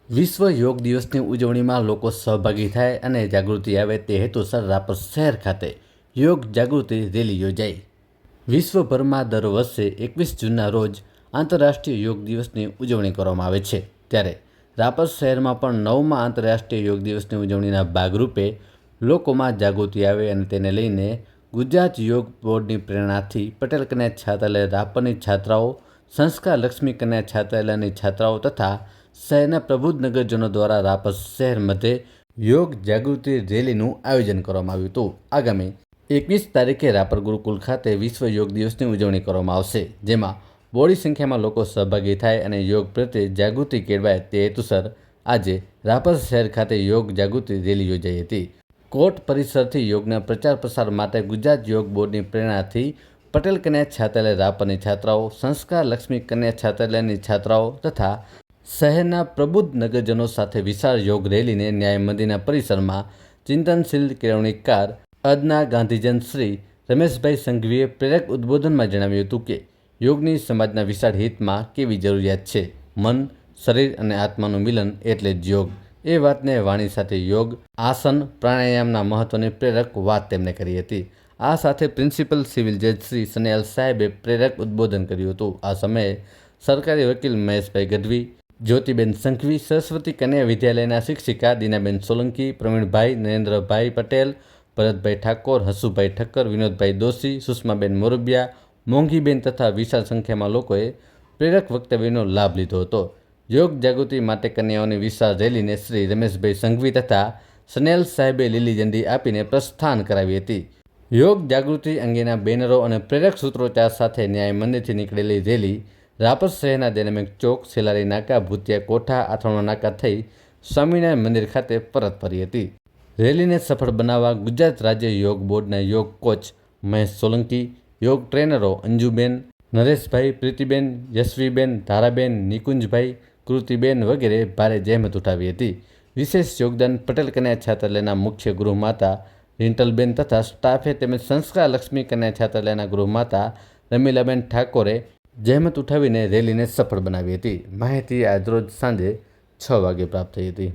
વિશ્વ યોગ દિવસની ઉજવણીમાં લોકો સહભાગી થાય અને જાગૃતિ આવે તે હેતુસર રાપર શહેર ખાતે યોગ જાગૃતિ રેલી યોજાઈ। વિશ્વભરમાં દર વર્ષે 21 જૂનના રોજ આંતરરાષ્ટ્રીય યોગ દિવસની ઉજવણી કરવામાં આવે છે, ત્યારે રાપર શહેરમાં પણ 9મા આંતરરાષ્ટ્રીય યોગ દિવસની ઉજવણીના ભાગરૂપે લોકોમાં જાગૃતિ આવે અને તેને લઈને ગુજરાત યોગ બોર્ડની પ્રેરણાથી પટેલ કન્યા છાત્રાલય રાપરની છાત્રાઓ, સંસ્કાર લક્ષ્મી કન્યા છાત્રાલયની છાત્રાઓ તથા શહેરના પ્રબુદ્ધ નગરજનો દ્વારા રાપર શહેર મધ્યે યોગ જાગૃતિ રેલીનું આયોજન કરવામાં આવ્યું હતું। આગામી 21 તારીખે રાપર ગુરુકુલ ખાતે વિશ્વ યોગ દિવસની ઉજવણી કરવામાં આવશે, જેમાં બહોળી સંખ્યામાં લોકો સહભાગી થાય અને યોગ પ્રત્યે જાગૃતિ કેળવાય તે હેતુસર આજે રાપર શહેર ખાતે યોગ જાગૃતિ રેલી યોજાઈ હતી। કોર્ટ પરિસરથી યોગના પ્રચાર પ્રસાર માટે ગુજરાત યોગ બોર્ડની પ્રેરણાથી પટેલ કન્યા છાત્રાલય રાપરની છાત્રાઓ, સંસ્કાર લક્ષ્મી કન્યા છાત્રાલયની છાત્રાઓ તથા શહેરના પ્રબુદ્ધ નગરજનો સાથે વિશાળ યોગ રેલીને ન્યાય મંદિરના પરિસરમાં ચિંતનશીલ કેળવણીકાર અદના ગાંધીજન શ્રી રમેશભાઈ સંઘવીએ પ્રેરક ઉદ્બોધનમાં જણાવ્યું હતું કે યોગની સમાજના વિશાળ હિતમાં કેવી જરૂરિયાત છે। મન, શરીર અને આત્માનું મિલન એટલે જ યોગ। એ વાતને વાણી સાથે યોગ, આસન, પ્રાણાયામના મહત્વની પ્રેરક વાત તેમણે કરી હતી। આ સાથે પ્રિન્સિપલ સિવિલ જજ શ્રી સનેલ સાહેબે પ્રેરક ઉદ્બોધન કર્યું હતું। આ સમયે સરકારી વકીલ મહેશભાઈ ગઢવી, જ્યોતિબેન સંઘવી, સરસ્વતી કન્યા વિદ્યાલયના શિક્ષિકા દીનાબેન સોલંકી, પ્રવીણભાઈ, નરેન્દ્રભાઈ પટેલ, ભરતભાઈ ઠાકોર, હસુભાઈ ઠક્કર, વિનોદભાઈ દોશી, સુષ્માબેન મોરબિયા, મોંઘીબેન તથા વિશાળ સંખ્યામાં લોકોએ પ્રેરક વક્તવ્યનો લાભ લીધો હતો। યોગ જાગૃતિ માટે કન્યાઓની વિશાળ રેલીને શ્રી રમેશભાઈ સંઘવી તથા સનેલ સાહેબે લીલી ઝંડી આપીને પ્રસ્થાન કરાવી હતી। યોગ જાગૃતિ અંગેના બેનરો અને પ્રેરક સૂત્રોચ્ચાર સાથે ન્યાય મંદિરથી નીકળેલી રેલી રાપર શહેરના ડાયનામિક ચોક, સેલારી નાકા, ભૂતિયા કોઠા, આથાણા નાકા થઈ સ્વામિનારાયણ મંદિર ખાતે પરત ફરી હતી। રેલીને સફળ બનાવવા ગુજરાત રાજ્ય યોગ બોર્ડના યોગ કોચ મહેશ સોલંકી, યોગ ટ્રેનરો અંજુબેન, નરેશભાઈ, પ્રીતિબેન, યશવીબેન, ધારાબેન, નિકુંજભાઈ, કૃતિબેન વગેરે ભારે જહેમત ઉઠાવી હતી। વિશેષ યોગદાન પટેલ કન્યા છાત્રાલયના મુખ્ય ગૃહમાતા રિન્ટલબેન તથા સ્ટાફે તેમજ સંસ્કાર લક્ષ્મી કન્યા છાત્રાલયના ગૃહમાતા રમીલાબેન ઠાકોરે જહેમત ઉઠાવીને રેલીને સફળ બનાવી હતી। માહિતી આજરોજ સાંજે 6 વાગે પ્રાપ્ત થઈ હતી।